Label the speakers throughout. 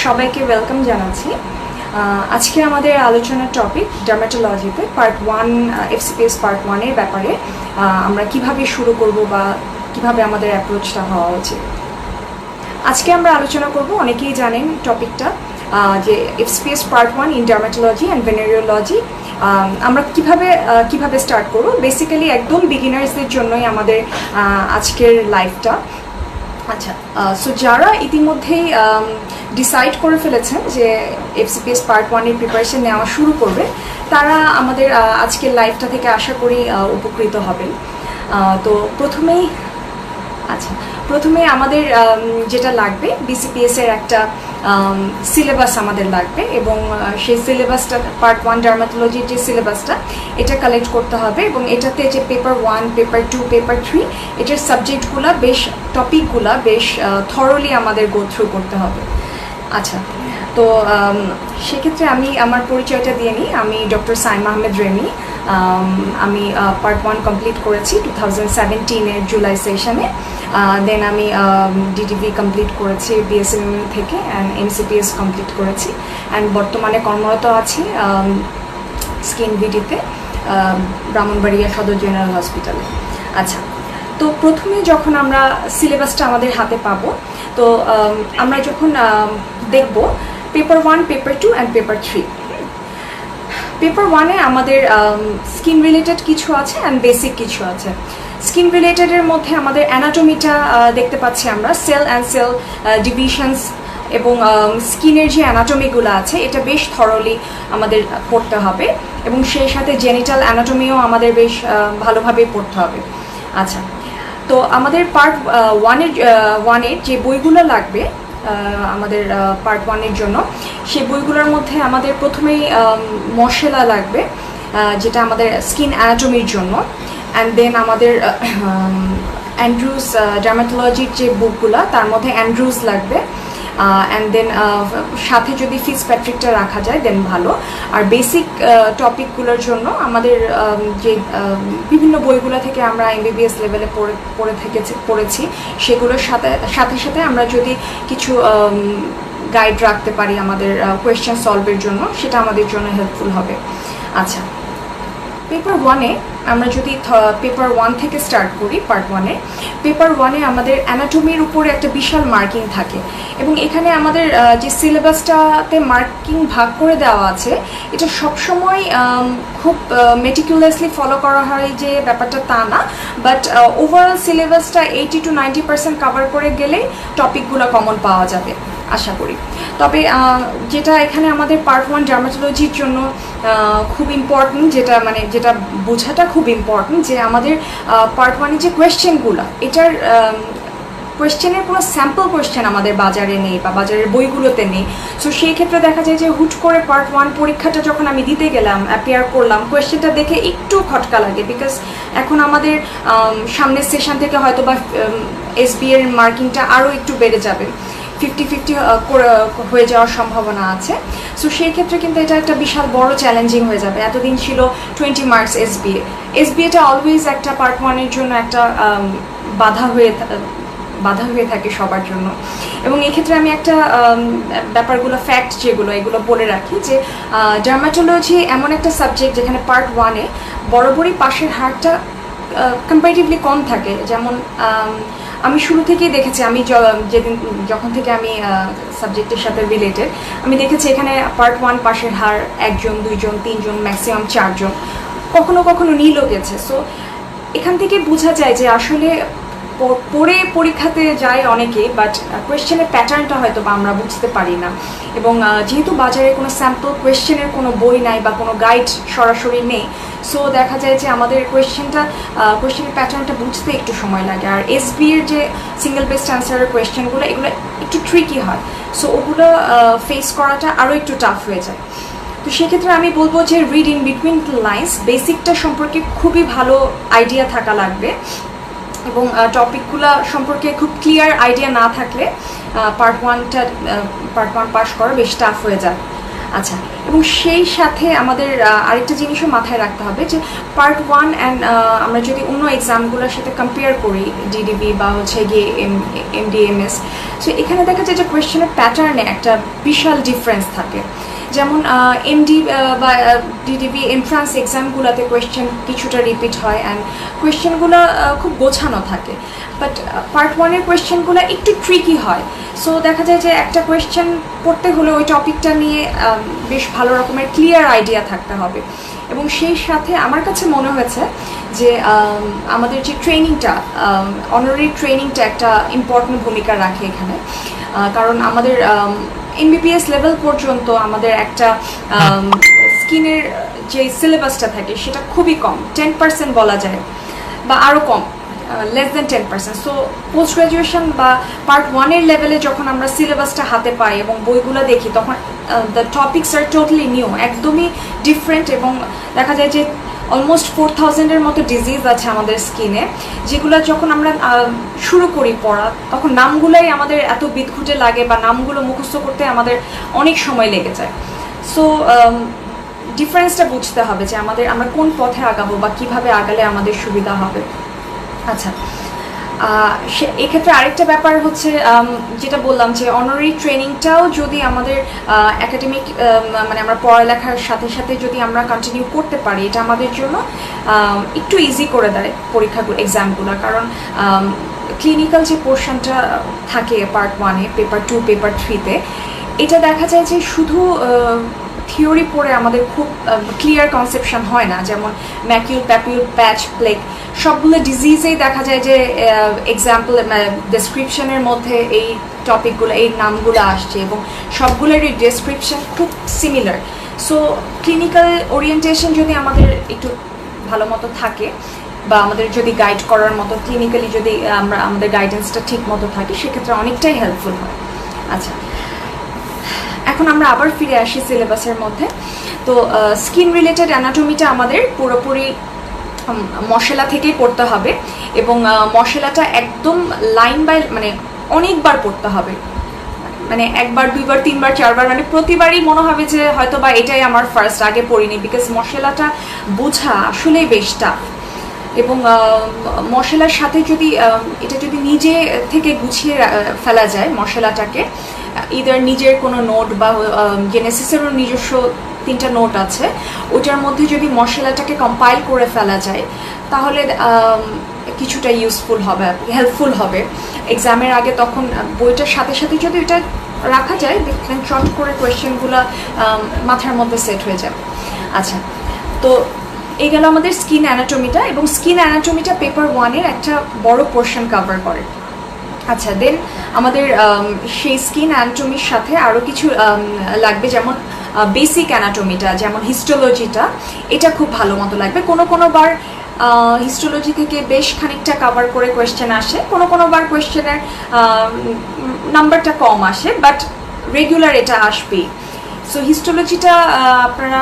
Speaker 1: সবাইকে ওয়েলকাম জানাচ্ছি। আজকে আমাদের আলোচনার টপিক ডার্মাটোলজিতে পার্ট 1 এফসিপিএস পার্ট 1 এর ব্যাপারে আমরা কিভাবে শুরু করব বা কিভাবে আমাদের অ্যাপ্রোচটা হওয়া উচিত। আজকে আমরা আলোচনা করব, অনেকেই জানেন টপিকটা, যে FCPS part 1 in dermatology and ভেনেরিওলজি। আমরা কিভাবে স্টার্ট করব। বেসিক্যালি একদম বিগিনার্সদের জন্যই আমাদের আজকের লাইফটা। আচ্ছা, সো যারা ইতিমধ্যেই ডিসাইড করে ফেলেছেন যে এফসিপিএস পার্ট 1 এর প্রিপারেশন নেওয়া শুরু করবে, তারা আমাদের আজকের লাইফটা থেকে আশা করি উপকৃত হবেন। তো প্রথমেই আমাদের যেটা লাগবে, বিসিপিএস এর একটা সিলেবাস আমাদের লাগবে, এবং সেই সিলেবাসটা পার্ট 1 ডার্মাটোলজির যে সিলেবাসটা, এটা কালেক্ট করতে হবে। এবং এটাতে যে পেপার 1, পেপার 2, পেপার 3, এটার সাবজেক্টগুলো টপিকগুলো বেশ থরলি আমাদের গো থ্রু করতে হবে। আচ্ছা, তো সেক্ষেত্রে আমি আমার পরিচয়টা দিয়ে নিই। আমি ডক্টর সাইমা আহমেদ রেমি। আমি পার্ট 1 কমপ্লিট করেছি 2017-এর জুলাই সেশনে। দেন আমি ডিডিভি কমপ্লিট করেছি বিএসএমএম থেকে, অ্যান্ড এমসিপিএস কমপ্লিট করেছি, অ্যান্ড বর্তমানে কর্মরত আছি স্কিন ভিডিতে, ব্রাহ্মণবাড়িয়া সদর জেনারেল হসপিটালে। আচ্ছা, তো প্রথমে যখন আমরা সিলেবাসটা আমাদের হাতে পাবো, তো আমরা যখন দেখব paper 1, paper 2 and paper 3। Paper 1-এ আমাদের স্কিন রিলেটেড কিছু আছে অ্যান্ড বেসিক কিছু আছে। স্কিন রিলেটেডের মধ্যে আমাদের অ্যানাটমিটা দেখতে পাচ্ছি আমরা, সেল অ্যান্ড সেল ডিভিশনস এবং স্কিনের যে অ্যানাটমিগুলো আছে, এটা বেশ থরলি আমাদের পড়তে হবে, এবং সেই সাথে জেনিটাল অ্যানাটমিও আমাদের বেশ ভালোভাবে পড়তে হবে। আচ্ছা, তো আমাদের পার্ট 1-এর যে বইগুলো লাগবে আমাদের পার্ট 1-এর জন্য, সেই বইগুলোর মধ্যে আমাদের প্রথমেই মশলা লাগবে, যেটা আমাদের স্কিন অ্যানাটমির জন্য। অ্যান্ড দেন আমাদের অ্যান্ড্রুজ ডার্মাটোলজির যে বুকগুলো, তার মধ্যে অ্যান্ড্রুজ লাগবে। অ্যান্ড দেন সাথে যদি ফিটজপ্যাট্রিকটা রাখা যায় দেন ভালো। আর বেসিক টপিকগুলোর জন্য আমাদের যে বিভিন্ন বইগুলো থেকে আমরা এমবিবিএস লেভেলে পড়েছি, সেগুলোর সাথে আমরা যদি কিছু গাইড রাখতে পারি আমাদের কোয়েশ্চেন সলভের জন্য, সেটা আমাদের জন্য হেল্পফুল হবে। আচ্ছা, পেপার 1-এ আমরা যদি পেপার 1 থেকে স্টার্ট করি, পার্ট 1-এ পেপার 1-এ আমাদের অ্যানাটমির উপরে একটা বিশাল মার্কিং থাকে, এবং এখানে আমাদের যে সিলেবাসটাতে মার্কিং ভাগ করে দেওয়া আছে, এটা সবসময় খুব মেটিকুলাসলি ফলো করা হয় যে ব্যাপারটা তা না, বাট ওভারঅল সিলেবাসটা 80-90% কাভার করে গেলেই টপিকগুলো কমন পাওয়া যাবে আশা করি। তবে যেটা এখানে আমাদের পার্ট 1 ডার্মাটোলজির জন্য খুব ইম্পর্টেন্ট, যেটা বোঝাটা খুব ইম্পর্টেন্ট, যে আমাদের পার্ট 1-এর যে কোয়েশ্চেনগুলো, এটার কোয়েশ্চেনের কোনো স্যাম্পল কোয়েশ্চেন আমাদের বাজারে নেই বা বাজারের বইগুলোতে নেই। সো সেই ক্ষেত্রে দেখা যায় যে হুট করে পার্ট 1 পরীক্ষাটা যখন আমি দিতে গেলাম, অ্যাপিয়ার করলাম, কোয়েশ্চেনটা দেখে একটু খটকা লাগে, বিকজ এখন আমাদের সামনের সেশন থেকে হয়তো বা এসবি এর মার্কিংটা আরও একটু বেড়ে যাবে, 50-50 হয়ে যাওয়ার সম্ভাবনা আছে। সো সেই ক্ষেত্রে কিন্তু এটা একটা বিশাল বড় চ্যালেঞ্জিং হয়ে যাবে। এতদিন ছিল 20 মার্কস এসবিএটা অলওয়েজ একটা পার্ট 1-এর জন্য একটা বাধা হয়ে থাকে সবার জন্য। এবং এক্ষেত্রে আমি একটা ব্যাপারগুলো ফ্যাক্ট এগুলো বলে রাখি, যে ডার্মাটোলজি এমন একটা সাবজেক্ট যেখানে পার্ট 1-এ বরাবরই পাশের হারটা কম্পারেটিভলি কম থাকে। যেমন আমি শুরু থেকেই দেখেছি, আমি যখন থেকে আমি সাবজেক্টের সাথে রিলেটেড, আমি দেখেছি এখানে পার্ট 1 পাশের হার 1 জন, 2 জন, 3 জন, ম্যাক্সিমাম 4 জন, কখনো নীলও গেছে। সো এখান থেকে বোঝা যায় যে আসলে পড়ে পরীক্ষাতে যায় অনেকে, বাট কোয়েশ্চেনের প্যাটার্নটা হয়তো বা আমরা বুঝতে পারি না। এবং যেহেতু বাজারে কোনো স্যাম্পল কোয়েশ্চেনের কোনো বই নাই বা কোনো গাইড সরাসরি নেই, সো দেখা যায় যে আমাদের কোয়েশ্চেনের প্যাটার্নটা বুঝতে একটু সময় লাগে। আর এসবি এর যে সিঙ্গেল বেস্ট অ্যান্সারের কোয়েশ্চেনগুলো, এগুলো একটু ট্রিকি হয়, সো ওগুলো ফেস করাটা আরও একটু টাফ হয়ে যায়। তো সেক্ষেত্রে আমি বলবো যে রিড ইন বিটুইন লাইন্স, বেসিকটা সম্পর্কে খুবই ভালো আইডিয়া থাকা লাগবে, এবং টপিকগুলো সম্পর্কে খুব ক্লিয়ার আইডিয়া না থাকলে পার্ট 1 পাস করা বেশ টাফ হয়ে যায়। আচ্ছা, এবং সেই সাথে আমাদের আরেকটা জিনিসও মাথায় রাখতে হবে যে পার্ট 1 অ্যান্ড আমরা যদি অন্য এক্সামগুলোর সাথে কম্পেয়ার করি, ডিডিবি বা হচ্ছে গিয়ে এমডিএমএস, সো এখানে দেখা যায় যে কোয়েশ্চেনের প্যাটার্নে একটা বিশাল ডিফারেন্স থাকে। যেমন এমডি বা ডিডিবি এন্ট্রান্স এক্সামগুলোতে কোয়েশ্চেন কিছুটা রিপিট হয় অ্যান্ড কোয়েশ্চেনগুলো খুব গোছানো থাকে, বাট পার্ট 1-এর কোয়েশ্চেনগুলো একটু ট্রিকি হয়। সো দেখা যায় যে একটা কোয়েশ্চেন পড়তে হলে ওই টপিকটা নিয়ে বেশ ভালো রকমের ক্লিয়ার আইডিয়া থাকতে হবে। এবং সেই সাথে আমার কাছে মনে হয়েছে যে আমাদের যে ট্রেনিংটা, অনারি ট্রেনিংটা একটা ইম্পর্টেন্ট ভূমিকা রাখে এখানে, কারণ আমাদের এমবিবিএস লেভেল পর্যন্ত আমাদের একটা স্কিনের যে সিলেবাসটা থাকে সেটা খুবই কম, 10% বলা যায় বা আরও কম, less than 10%। So post graduation বা পার্ট 1-এর লেভেলে যখন আমরা সিলেবাসটা হাতে পাই এবং বইগুলো দেখি, তখন the topics are totally new, একদমই ডিফারেন্ট। এবং দেখা যায় যে অলমোস্ট 4000-এর মতো ডিজিজ আছে আমাদের স্কিনে, যেগুলো যখন আমরা শুরু করি পড়া, তখন নামগুলোই আমাদের এত বিদঘুটে লাগে বা নামগুলো মুখস্থ করতে আমাদের অনেক সময় লেগে যায়। সো ডিফারেন্সটা বুঝতে হবে যে আমরা কোন পথে আগাবো বা কিভাবে আগালে আমাদের সুবিধা হবে। আচ্ছা, এক্ষেত্রে আরেকটা ব্যাপার হচ্ছে যেটা বললাম যে অনারি ট্রেনিংটাও যদি আমাদের একাডেমিক মানে আমরা পড়ালেখার সাথে সাথে যদি আমরা কন্টিনিউ করতে পারি, এটা আমাদের জন্য একটু ইজি করে দেয় পরীক্ষাগুলো, এক্সামগুলো। কারণ ক্লিনিক্যাল যে পোর্শনটা থাকে পার্ট 1-এ, পেপার 2, পেপার 3-তে, এটা দেখা যায় যে শুধু থিওরি পড়ে আমাদের খুব ক্লিয়ার কনসেপশন হয় না। যেমন ম্যাকিউল, প্যাপিউল, প্যাচ, প্লেগ, সবগুলো ডিজিজেই দেখা যায় যে এক্সাম্পল ডেসক্রিপশনের মধ্যে এই টপিকগুলো, এই নামগুলো আসছে এবং সবগুলোরই ডেসক্রিপশন খুব সিমিলার। সো ক্লিনিক্যাল ওরিয়েন্টেশন যদি আমাদের একটু ভালো মতো থাকে বা আমাদের যদি গাইড করার মতো ক্লিনিক্যালি যদি আমাদের গাইডেন্সটা ঠিক মতো থাকে, সেক্ষেত্রে অনেকটাই হেল্পফুল হয়। আচ্ছা, এখন আমরা আবার ফিরে আসি সিলেবাসের মধ্যে। তো স্কিন রিলেটেড অ্যানাটমিটা আমাদের পুরোপুরি মশলা থেকেই পড়তে হবে এবং মশলাটা একদম লাইন বাই মানে অনেকবার পড়তে হবে, মানে একবার, দুইবার, তিনবার, চারবার, মানে প্রতিবারই মনে হবে যে হয়তো বা এটাই আমার ফার্স্ট, আগে পড়িনি, বিকজ মশলাটা বোঝা আসলেই বেশ টাফ। এবং মশলার সাথে যদি এটা যদি নিজে থেকে গুছিয়ে ফেলা যায় মশলাটাকে, ইদার নিজের কোনো নোট বা জেনেসিসেরও নিজস্ব 3টা নোট আছে, ওটার মধ্যে যদি মশলাটাকে কম্পাইল করে ফেলা যায়, তাহলে কিছুটা ইউজফুল হবে, হেল্পফুল হবে এক্সামের আগে। তখন বইটার সাথে সাথে যদি এটা রাখা যায়, দেখবেন চট করে কোয়েশ্চেনগুলো মাথার মধ্যে সেট হয়ে যাবে। আচ্ছা, তো এই গেল আমাদের স্কিন অ্যানাটমিটা, এবং স্কিন অ্যানাটমিটা পেপার 1-এর একটা বড় পোর্শন কভার করে। আচ্ছা, দেন আমাদের সেই স্কিন অ্যানাটমির সাথে আরও কিছু লাগবে, যেমন বেসিক অ্যানাটমিটা, যেমন হিস্টোলজিটা, এটা খুব ভালো মতো লাগবে। কোনোবার হিস্টোলজি থেকে বেশ খানিকটা কভার করে কোয়েশ্চেন আসে, কোনোবার কোয়েশ্চেনের নাম্বারটা কম আসে, বাট রেগুলার এটা আসবেই। সো হিস্টোলজিটা আপনারা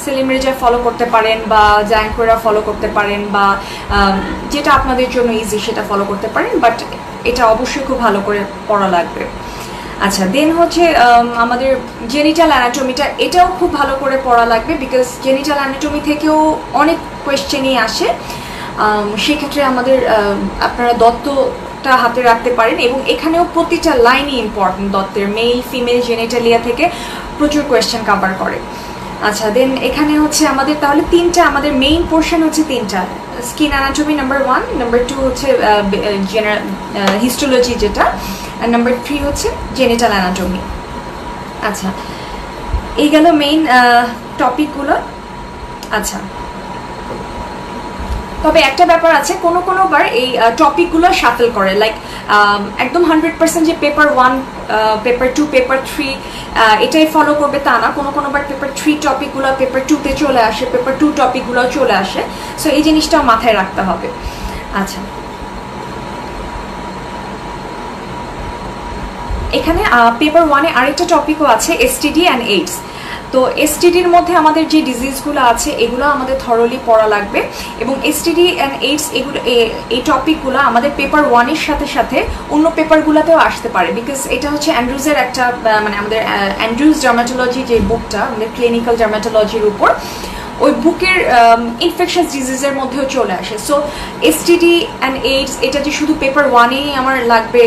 Speaker 1: সেলিম রেজা ফলো করতে পারেন বা জায়াঙ্কোরা ফলো করতে পারেন, বা যেটা আপনাদের জন্য ইজি সেটা ফলো করতে পারেন, বাট এটা অবশ্যই খুব ভালো করে পড়া লাগবে। আচ্ছা, দেন হচ্ছে আমাদের জেনিটাল অ্যানাটমিটা, এটাও খুব ভালো করে পড়া লাগবে, বিকজ জেনিটাল অ্যানাটমি থেকেও অনেক কোয়েশ্চেনই আসে। সেক্ষেত্রে আমাদের আপনারা দত্তটা হাতে রাখতে পারেন, এবং এখানেও প্রতিটা লাইনই ইম্পর্টেন্ট। দত্তের মেল, ফিমেল, জেনিটালিয়া থেকে প্রচুর কোয়েশ্চেন কভার করে। আচ্ছা, দেন এখানে হচ্ছে আমাদের তাহলে 3টা, আমাদের মেইন পোর্শন হচ্ছে 3টা, স্কিন অ্যানাটমি নাম্বার 1, নাম্বার 2 হচ্ছে হিস্টোলজি যেটা, আর নাম্বার 3 হচ্ছে জেনিটাল অ্যানাটমি। আচ্ছা, এই গেল মেইন টপিকগুলো। আচ্ছা, তবে একটা ব্যাপার আছে, কোনোবার এই টপিকগুলো শাফেল করে, লাইক একদম 100% যে পেপার 1, পেপার 2, পেপার 3 এটাই ফলো করবে তা না। কোনোবার পেপার 3 টপিকগুলো পেপার 2-তে চলে আসে, পেপার 2 টপিকগুলো চলে আসে। সো এই জিনিসটাও মাথায় রাখতে হবে। আচ্ছা, এখানে পেপার 1-এ আরেকটা টপিকও আছে, এসটিডি অ্যান্ড এইডস। তো এসটিডির মধ্যে আমাদের যে ডিজিজগুলো আছে এগুলো আমাদের থরলি পড়া লাগবে, এবং এসটিডি অ্যান্ড এইডস এগুলো এই টপিকগুলো আমাদের পেপার 1-এর সাথে সাথে অন্য পেপারগুলোতেও আসতে পারে, বিকজ এটা হচ্ছে অ্যান্ড্রুজের একটা মানে আমাদের অ্যান্ড্রুজ ডার্মাটোলজি যে বুকটা আমাদের ক্লিনিক্যাল ডার্মাটোলজির উপর, ওই বুকের ইনফেকশাস ডিজিজের মধ্যেও চলে আসে। সো এসটিডি অ্যান্ড এইডস এটা যে শুধু পেপার 1-এই আমার লাগবে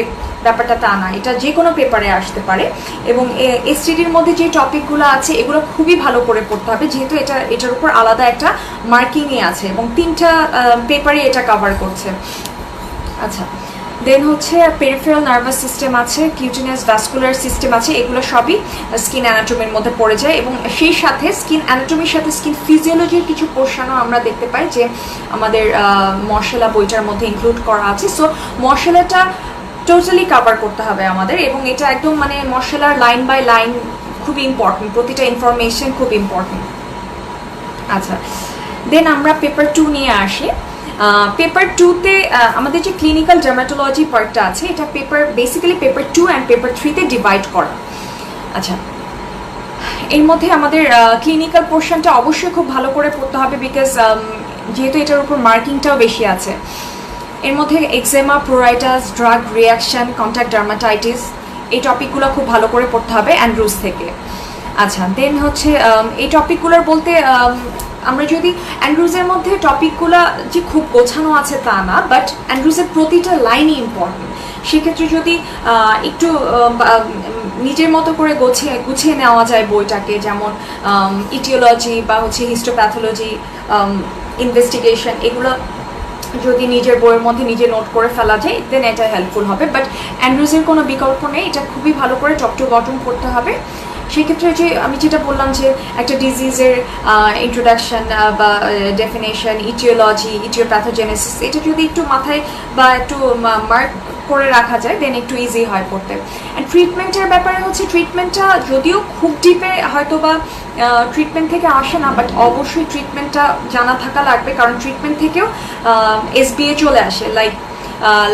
Speaker 1: ব্যাপারটা তা না, এটা যে কোনো পেপারে আসতে পারে। এবং এসটিডির মধ্যে যে টপিকগুলো আছে এগুলো খুবই ভালো করে পড়তে হবে, যেহেতু এটার উপর আলাদা একটা মার্কিংই আছে এবং 3টা পেপারে এটা কভার করছে। আচ্ছা, দেন হচ্ছে পেরিফেরাল নার্ভাস সিস্টেম আছে, কিউটিনিয়াস ভাস্কুলার সিস্টেম আছে, এগুলো সবই স্কিন অ্যানাটমির মধ্যে পড়ে যায়। এবং সেই সাথে স্কিন অ্যানাটমির সাথে স্কিন ফিজিওলজির কিছু পোর্শনও আমরা দেখতে পাই যে আমাদের মশলা বইটার মধ্যে ইনক্লুড করা আছে। সো মশলাটা টোটালি কভার করতে হবে আমাদের, এবং এটা একদম মানে মশলার লাইন বাই লাইন খুব ইম্পর্টেন্ট, প্রতিটা ইনফরমেশন খুব ইম্পর্টেন্ট। আচ্ছা, দেন আমরা পেপার 2 নিয়ে আসি। পেপার 2-তে আমাদের যে ক্লিনিক্যাল ডার্মাটোলজি পার্টটা আছে এটা বেসিক্যালি পেপার 2 অ্যান্ড পেপার 3-তে ডিভাইড করা। আচ্ছা, এর মধ্যে আমাদের ক্লিনিক্যাল পোর্শনটা অবশ্যই খুব ভালো করে পড়তে হবে, বিকজ যেহেতু এটার উপর মার্কিংটাও বেশি আছে। এর মধ্যে এক্সেমা, প্রোরাইটাস, ড্রাগ রিয়াকশন, কন্ট্যাক্ট ডার্মাটাইটিস, এই টপিকগুলো খুব ভালো করে পড়তে হবে অ্যান্ড্রুজ থেকে। আচ্ছা, দেন হচ্ছে এই টপিকগুলোর বলতে আমরা যদি অ্যান্ড্রুজের মধ্যে টপিকগুলো যে খুব গোছানো আছে তা না, বাট অ্যান্ড্রুজের প্রতিটা লাইনই ইম্পর্টেন্ট। সেক্ষেত্রে যদি একটু নিজের মতো করে গুছিয়ে নেওয়া যায় বইটাকে, যেমন ইটিওলজি বা হচ্ছে হিস্টোপ্যাথোলজি, ইনভেস্টিগেশন, এগুলো যদি নিজের বইয়ের মধ্যে নিজে নোট করে ফেলা যায় দেন এটা হেল্পফুল হবে। বাট অ্যান্ড্রুজের কোনো বিকল্প নেই, এটা খুবই ভালো করে টপ টু বটম করতে হবে। সেক্ষেত্রে যে আমি যেটা বললাম যে একটা ডিজিজের ইন্ট্রোডাকশন বা ডেফিনেশন, ইটিওলজি, ইটিওপ্যাথোজেনেসিস, এটা যদি একটু মাথায় বা একটু মার্ক করে রাখা যায় দেন একটু ইজি হয় পড়তে। অ্যান্ড ট্রিটমেন্টের ব্যাপারে হচ্ছে ট্রিটমেন্টটা যদিও খুব ডিপে হয়তো বা ট্রিটমেন্ট থেকে আসে না, বাট অবশ্যই ট্রিটমেন্টটা জানা থাকা লাগবে, কারণ ট্রিটমেন্ট থেকেও এসবিএ চলে আসে,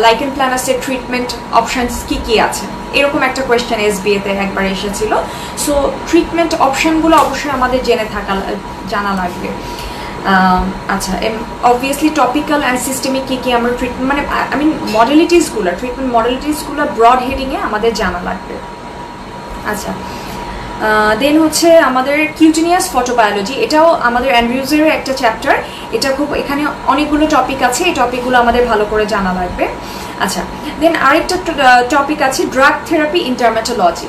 Speaker 1: লাইকেন প্ল্যানাসের ট্রিটমেন্ট অপশানস কী কী আছে, এরকম একটা কোয়েশ্চেন এসবিএতে একবার এসেছিল। সো ট্রিটমেন্ট অপশানগুলো অবশ্যই আমাদের জানা লাগবে। আচ্ছা, অবভিয়াসলি টপিক্যাল অ্যান্ড সিস্টেমিক কী কী আমরা ট্রিটমেন্ট মানে ট্রিটমেন্ট মডেলিটিসগুলো ব্রড হেডিংয়ে আমাদের জানা লাগবে। আচ্ছা, দেন হচ্ছে আমাদের কিউটিনিয়াস ফটোবায়োলজি, এটাও আমাদের অ্যান্ড্রুজের একটা চ্যাপ্টার। এটা এখানে অনেকগুলো টপিক আছে, এই টপিকগুলো আমাদের ভালো করে জানা লাগবে। আচ্ছা, দেন আরেকটা টপিক আছে ড্রাগ থেরাপি ইন ডার্মাটোলজি।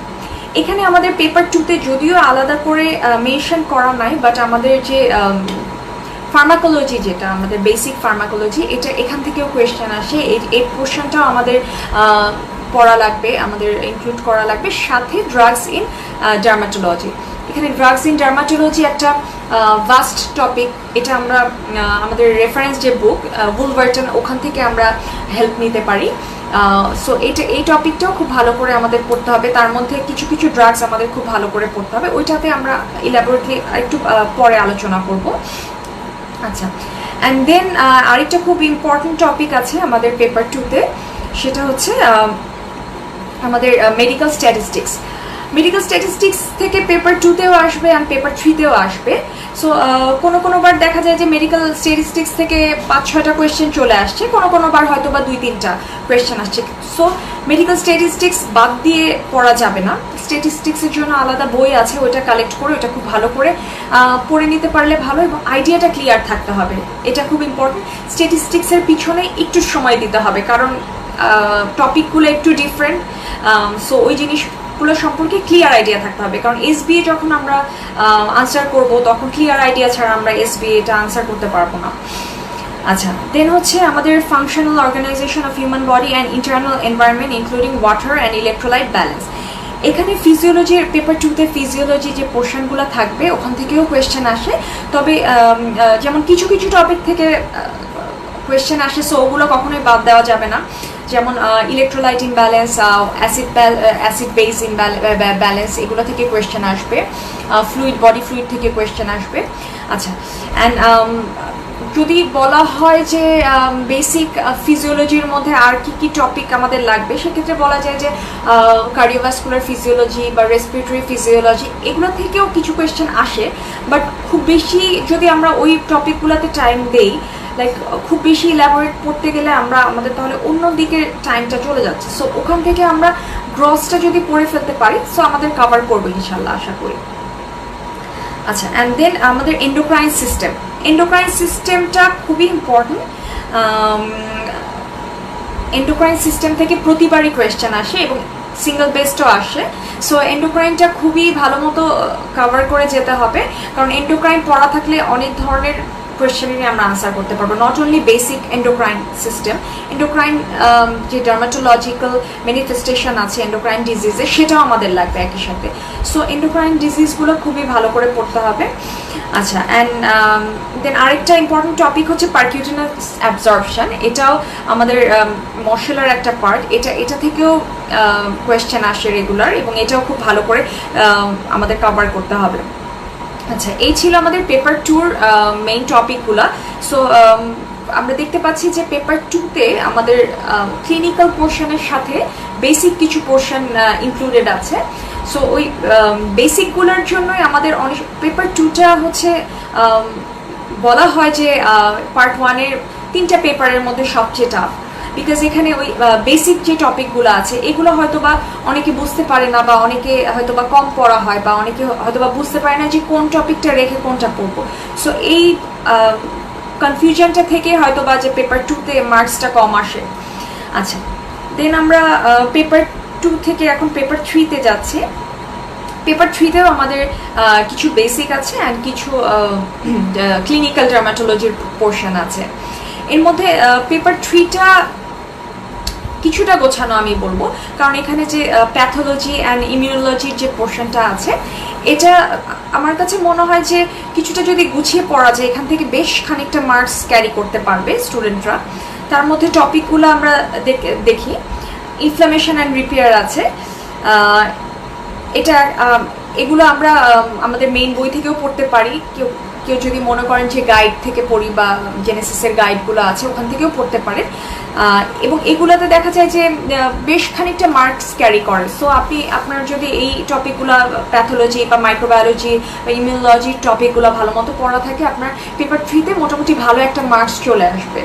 Speaker 1: এখানে আমাদের পেপার 2-তে যদিও আলাদা করে মেনশন করা নাই, বাট আমাদের যে ফার্মাকোলজি, যেটা আমাদের বেসিক ফার্মাকোলজি, এটা এখান থেকেও কোয়েশ্চেন আসে। এই পোর্শনটাও আমাদের পড়া লাগবে, আমাদের ইনক্লুড করা লাগবে, সাথে ড্রাগস ইন ডার্মাটোলজি। এখানে ড্রাগস ইন ডার্মাটোলজি একটা ভাস্ট টপিক, এটা আমরা আমাদের রেফারেন্স যে বুক উলভার্টন, ওখান থেকে আমরা হেল্প নিতে পারি। সো এই টপিকটাও খুব ভালো করে আমাদের পড়তে হবে। তার মধ্যে কিছু কিছু ড্রাগস আমাদের খুব ভালো করে পড়তে হবে, ওইটাতে আমরা ইলাবোরেটলি একটু পরে আলোচনা করব। আচ্ছা, অ্যান্ড দেন আরেকটা খুব ইম্পর্টেন্ট টপিক আছে আমাদের পেপার 2-তে, সেটা হচ্ছে আমাদের মেডিকেল স্ট্যাটিস্টিক্স থেকে পেপার 2-তেও আসবে অ্যান্ড পেপার 3-তেও আসবে। সো কোনোবার দেখা যায় যে মেডিকেল স্ট্যাটিস্টিক্স থেকে 5-6টা কোয়েশ্চেন চলে আসছে, কোনোবার হয়তো বা 2-3টা কোয়েশ্চেন আসছে। সো মেডিকেল স্ট্যাটিস্টিক্স বাদ দিয়ে পড়া যাবে না, স্ট্যাটিস্টিক্সের জন্য আলাদা বই আছে, ওইটা কালেক্ট করে ওইটা খুব ভালো করে পড়ে নিতে পারলে ভালো, এবং আইডিয়াটা ক্লিয়ার থাকতে হবে, এটা খুব ইম্পর্টেন্ট। স্ট্যাটিস্টিক্সের পিছনে একটু সময় দিতে হবে, কারণ টপিকগুলো একটু ডিফারেন্ট। সো ওই জিনিসগুলো সম্পর্কে ক্লিয়ার আইডিয়া থাকতে হবে, কারণ এসবিএ যখন আমরা আনসার করব তখন ক্লিয়ার আইডিয়া ছাড়া আমরা এসবিএটা আনসার করতে পারবো না। আচ্ছা, দেন হচ্ছে আমাদের functional organisation of human body and internal environment including water and electrolyte balance. এখানে ফিজিওলজির পেপার 2-তে ফিজিওলজি যে পোর্শনগুলো থাকবে ওখান থেকেও কোয়েশ্চেন আসে, তবে যেমন কিছু কিছু টপিক থেকে কোয়েশ্চেন আসে, সো ওগুলো কখনোই বাদ দেওয়া যাবে না। যেমন electrolyte imbalance, acid base balance, এগুলো থেকে কোয়েশ্চেন আসবে, বডি ফ্লুইড থেকে কোয়েশ্চেন আসবে। আচ্ছা, অ্যান্ড যদি বলা হয় যে বেসিক ফিজিওলজির মধ্যে আর কি কি টপিক আমাদের লাগবে, সেক্ষেত্রে বলা যায় যে কার্ডিওভাস্কুলার ফিজিওলজি বা রেসপিরেটরি ফিজিওলজি এগুলো থেকেও কিছু কোয়েশ্চেন আসে, বাট খুব বেশি যদি আমরা ওই টপিকগুলোতে টাইম দেই, লাইক খুব বেশি ইলাবোরেট পড়তে গেলে আমাদের তাহলে অন্য দিকে টাইমটা চলে যাচ্ছে। সো ওখান থেকে আমরা গ্রসটা যদি পড়ে ফেলতে পারি, সো আমাদের কভার করবো ইনশাল্লাহ, আশা করি। আচ্ছা, অ্যান্ড দেন আমাদের এন্ডোক্রাইন সিস্টেমটা খুবই ইম্পর্টেন্ট। এন্ডোক্রাইন সিস্টেম থেকে প্রতিবারই কোয়েশ্চেন আসে এবং সিঙ্গেল বেসডও আসে। সো এন্ডোক্রাইনটা খুবই ভালো মতো কভার করে যেতে হবে, কারণ এন্ডোক্রাইন পড়া থাকলে অনেক ধরনের কোয়েশ্চেনেরই আমরা আনসার করতে পারবো। Not only basic endocrine system, endocrine যে ডার্মাটোলজিক্যাল ম্যানিফেস্টেশন আছে এন্ডোক্রাইন ডিজিজে, সেটাও আমাদের লাগবে একই সাথে। সো এন্ডোক্রাইন ডিজিজগুলো খুবই ভালো করে পড়তে হবে। আচ্ছা, অ্যান্ড দেন আরেকটা ইম্পর্টেন্ট টপিক হচ্ছে পারকিউটেনাস অ্যাবজর্পশন। এটাও আমাদের মশলার একটা পার্ট, এটা থেকেও কোয়েশ্চেন আসে রেগুলার, এবং এটাও খুব ভালো করে আমাদের কভার করতে হবে। আচ্ছা, এই ছিল আমাদের পেপার 2-র মেইন টপিকগুলো। সো আমরা দেখতে পাচ্ছি যে পেপার 2-তে আমাদের ক্লিনিক্যাল পোর্শনের সাথে বেসিক কিছু পোর্শন ইনক্লুডেড আছে। সো ওই বেসিকগুলোর জন্যই আমাদের অনেক পেপার 2টা হচ্ছে বলা হয় যে পার্ট 1-এর 3টা পেপারের মধ্যে সবচেয়ে টাফ, বিকজ এখানে ওই বেসিক যে টপিকগুলো আছে এগুলো হয়তোবা অনেকে বুঝতে পারে না, বা অনেকে হয়তোবা কম পড়া হয়, বা অনেকে হয়তোবা বুঝতে পারে না যে কোন টপিকটা রেখে কোনটা পড়বো। সো এই কনফিউশনটা থেকে হয়তোবা যে পেপার 2-তে মার্কসটা কম আসে। আচ্ছা, দেন আমরা পেপার 2 থেকে এখন পেপার 3-তে যাচ্ছি। পেপার 3-তেও আমাদের কিছু বেসিক আছে অ্যান্ড কিছু ক্লিনিক্যাল ডার্মাটোলজির পোর্শন আছে। এর মধ্যে পেপার 3টা কিছুটা গোছানো আমি বলবো, কারণ এখানে যে প্যাথোলজি অ্যান্ড ইমিউনোলজির যে পোর্শনটা আছে, এটা আমার কাছে মনে হয় যে কিছুটা যদি গুছিয়ে পড়া যায়, এখান থেকে বেশ খানিকটা মার্কস ক্যারি করতে পারবে স্টুডেন্টরা। তার মধ্যে টপিকগুলো আমরা দেখি। ইনফ্লামেশন অ্যান্ড রিপেয়ার আছে, এগুলো আমরা আমাদের মেইন বই থেকেও পড়তে পারি। কেউ যদি মনে করেন যে গাইড থেকে পড়ি বা জেনেসিসের গাইডগুলো আছে ওখান থেকেও পড়তে পারে, এবং এগুলোতে দেখা যায় যে বেশ খানিকটা মার্কস ক্যারি করে। সো আপনার যদি এই টপিকগুলো প্যাথোলজি বা মাইক্রোবায়োলজি বা ইমিউনোলজির টপিকগুলো ভালো মতো পড়া থাকে, আপনার পেপার 3-তে মোটামুটি ভালো একটা মার্কস চলে আসবে।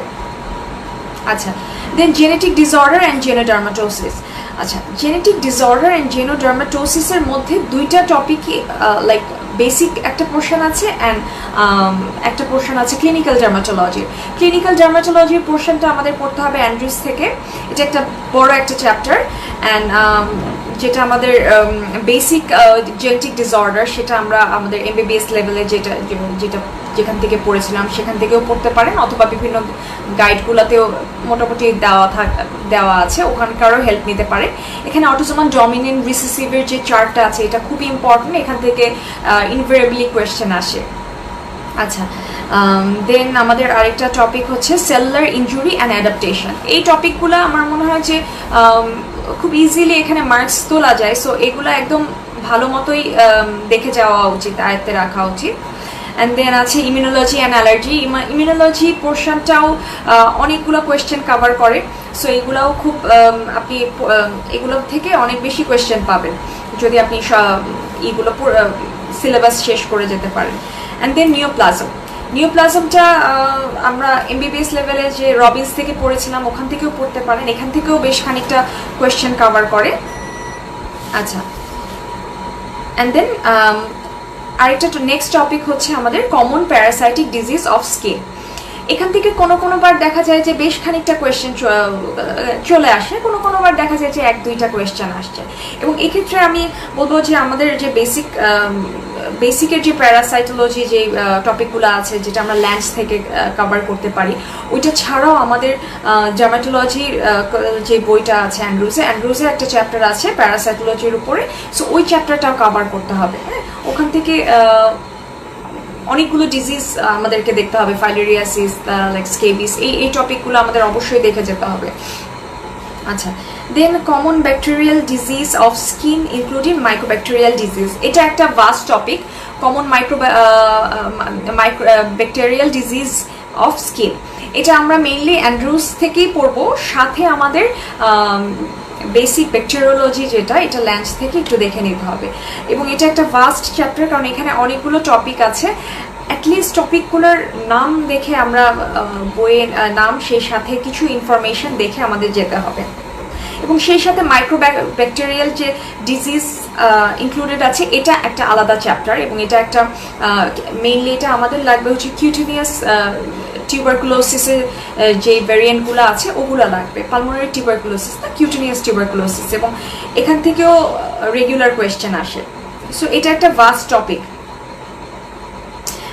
Speaker 1: আচ্ছা, দেন জেনেটিক ডিসঅর্ডার অ্যান্ড জেনোডার্মাটোসিস। আচ্ছা, জেনেটিক ডিসঅর্ডার অ্যান্ড জেনোডার্মাটোসিসের মধ্যে দুইটা টপিকই লাইক বেসিক একটা পোর্শন আছে অ্যান্ড একটা পোর্শন আছে ক্লিনিক্যাল ডার্মাটোলজির পোর্শনটা আমাদের পড়তে হবে অ্যান্ড্রিউস থেকে। এটা একটা বড় একটা চ্যাপ্টার, অ্যান্ড যেটা আমাদের বেসিক জেনেটিক ডিসঅর্ডার, সেটা আমরা আমাদের MBBS লেভেলে যেখান থেকে পড়েছিলাম সেখান থেকেও পড়তে পারেন, অথবা বিভিন্ন গাইডগুলোতেও মোটামুটি দেওয়া আছে, ওখানকারও হেল্প নিতে পারে। এখানে অটোসোমাল ডমিনেন্ট রিসেসিভের যে চার্টটা আছে এটা খুবই ইম্পর্টেন্ট, এখান থেকে ইনভেরিয়েবলি কোয়েশ্চেন আসে। আচ্ছা, দেন আমাদের আরেকটা টপিক হচ্ছে সেলুলার ইনজুরি অ্যান্ড অ্যাডাপ্টেশন। এই টপিকগুলো আমার মনে হয় যে খুব ইজিলি এখানে মার্কস তোলা যায়। সো এগুলো একদম ভালো মতোই দেখে যাওয়া উচিত, আয়ত্তে রাখা উচিত। অ্যান্ড দেন আছে ইমিউনোলজি অ্যান্ড অ্যালার্জি। ইমিউনোলজি পোর্শনটাও অনেকগুলো কোয়েশ্চেন কভার করে। সো এগুলাও খুব আপনি এগুলো থেকে অনেক বেশি কোয়েশ্চেন পাবেন যদি আপনি এগুলো সিলেবাস শেষ করে যেতে পারেন। অ্যান্ড দেন নিওপ্লাজমটা আমরা MBBS লেভেলে যে রবিন্স থেকে পড়েছিলাম ওখান থেকেও পড়তে পারেন, এখান থেকেও বেশ খানিকটা কোয়েশ্চেন কভার করে। আচ্ছা, অ্যান্ড দেন আরেকটা নেক্সট টপিক হচ্ছে আমাদের common parasitic disease of skin. এখান থেকে কোনোবার দেখা যায় যে বেশ খানিকটা কোয়েশ্চেন চলে আসে, কোনোবার দেখা যায় যে 1-2টা কোয়েশ্চেন আসছে। এবং এক্ষেত্রে আমি বলবো যে আমাদের যে বেসিকের যে প্যারাসাইটোলজি যে টপিকগুলো আছে, যেটা আমরা ল্যান্স থেকে কভার করতে পারি, ওইটা ছাড়াও আমাদের ডার্মাটোলজির যে বইটা আছে অ্যান্ড্রুজে একটা চ্যাপ্টার আছে প্যারাসাইটোলজির উপরে। সো ওই চ্যাপ্টারটাও কভার করতে হবে। হ্যাঁ, ওখান থেকে অনেকগুলো ডিজিজ আমাদেরকে দেখতে হবে, ফাইলেরিয়াসিস, লাইক স্কেবিস, এই টপিকগুলো আমাদের অবশ্যই দেখে যেতে হবে। আচ্ছা, then common bacterial disease of skin including microbacterial disease. এটা একটা vast topic. Common bacterial disease of skin. এটা আমরা মেইনলি অ্যান্ড্রুজ থেকেই পড়বো, সাথে আমাদের বেসিক ব্যাকটেরিওলজি যেটা, এটা ল্যান্স থেকে একটু দেখে নিতে হবে। এবং এটা একটা ভাস্ট চ্যাপ্টার, কারণ এখানে অনেকগুলো টপিক আছে। অ্যাটলিস্ট টপিকগুলোর নাম দেখে আমরা বইয়ের নাম, সেই সাথে কিছু ইনফরমেশন দেখে আমাদের যেতে হবে। এবং সেই সাথে মাইক্রোব্যাকটেরিয়াল যে ডিজিজ ইনক্লুডেড আছে, এটা একটা আলাদা চ্যাপ্টার। এবং এটা একটা মেইনলি এটা আমাদের লাগবে হচ্ছে কিউটেনিয়াস টিউবারকুলোসিসের যে ভ্যারিয়েন্টগুলো আছে ওগুলো লাগবে, পালমোনারি টিউবারকুলোসিস না, কিউটেনিয়াস টিউবারকুলোসিস। এবং এখান থেকেও রেগুলার কোয়েশ্চেন আসে। সো এটা একটা vast topic.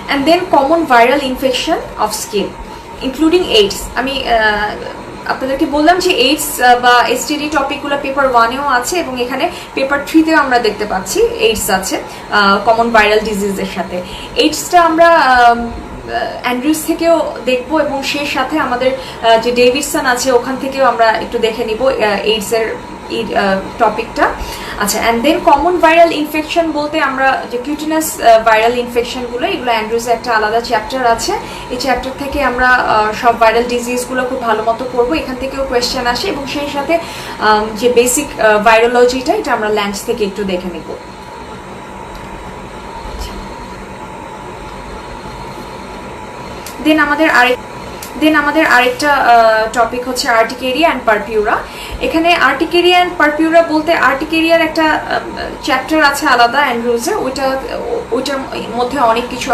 Speaker 1: And then common viral infection of skin including AIDS. আমি আপনাদেরকে বললাম যে এইডস বা এসটিডি টপিকগুলো পেপার 1-এও আছে, এবং এখানে পেপার 3-তেও আমরা দেখতে পাচ্ছি এইডস আছে কমন ভাইরাল ডিজিজের সাথে। এইডসটা আমরা অ্যান্ড্রুজ থেকেও দেখবো, এবং সেই সাথে আমাদের যে ডেভিডসন আছে ওখান থেকেও আমরা একটু দেখে নিব এইডসের টপিকটা। আচ্ছা, and then common viral infection বলতে আমরা যে কিউটেনাস ভাইরাল ইনফেকশনগুলো, এগুলো অ্যান্ড্রুজে একটা আলাদা চ্যাপ্টার আছে। এই চ্যাপ্টার থেকে আমরা সব ভাইরাল ডিজিজগুলো খুব ভালো মতো পড়বো, এখান থেকেও কোয়েশ্চেন আসে। এবং সেই সাথে যে বেসিক ভাইরোলজিটা, এটা আমরা ল্যান্স থেকে একটু দেখে নেব। দেন আমাদের আরেকটা টপিক হচ্ছে আর্টিকেরিয়া অ্যান্ড পারপিউরা। এখানে আর্টিকেরিয়া অ্যান্ড পারপিউরা বলতে আর্টিকেরিয়ার একটা চ্যাপ্টার আছে আলাদা অ্যান্ড্রুজে, ওইটার মধ্যে অনেক কিছু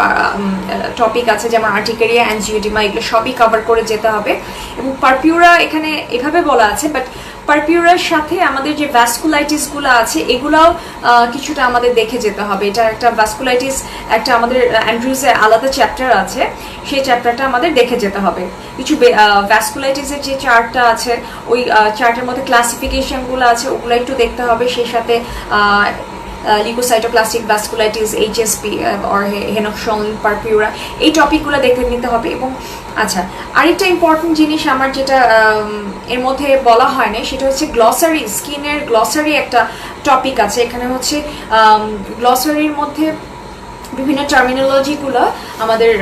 Speaker 1: টপিক আছে, যেমন আর্টিকেরিয়া, অ্যানজিওডিমা, এগুলো সবই কভার করে যেতে হবে। এবং পারপিউরা এখানে এভাবে বলা আছে, বাট পারপিউরার সাথে আমাদের যে ভ্যাসকুলাইটিসগুলো আছে এগুলাও কিছুটা আমাদের দেখে যেতে হবে। এটা একটা ভ্যাসকুলাইটিস, একটা আমাদের অ্যান্ড্রুজে আলাদা চ্যাপ্টার আছে, সেই চ্যাপ্টারটা আমাদের দেখে যেতে হবে। কিছু ভ্যাসকুলাইটিসের যে চার্টটা আছে, ওই চার্টের মধ্যে ক্লাসিফিকেশনগুলো আছে, ওগুলো একটু দেখতে হবে। সেই সাথে লিউকোসাইটোপ্লাস্টিক ভ্যাসকুলাইটিস, এইচএসপি অর হেনোক্সোলিন পারপিউরা, এই টপিকগুলো দেখে নিতে হবে। এবং আচ্ছা, আরেকটা ইম্পর্টেন্ট জিনিস আমার যেটা এর মধ্যে বলা হয় না, সেটা হচ্ছে গ্লসারি, স্কিনের গ্লসারি একটা টপিক আছে। এখানে হচ্ছে গ্লসারির মধ্যে বিভিন্ন টার্মিনোলজিগুলো, আমাদের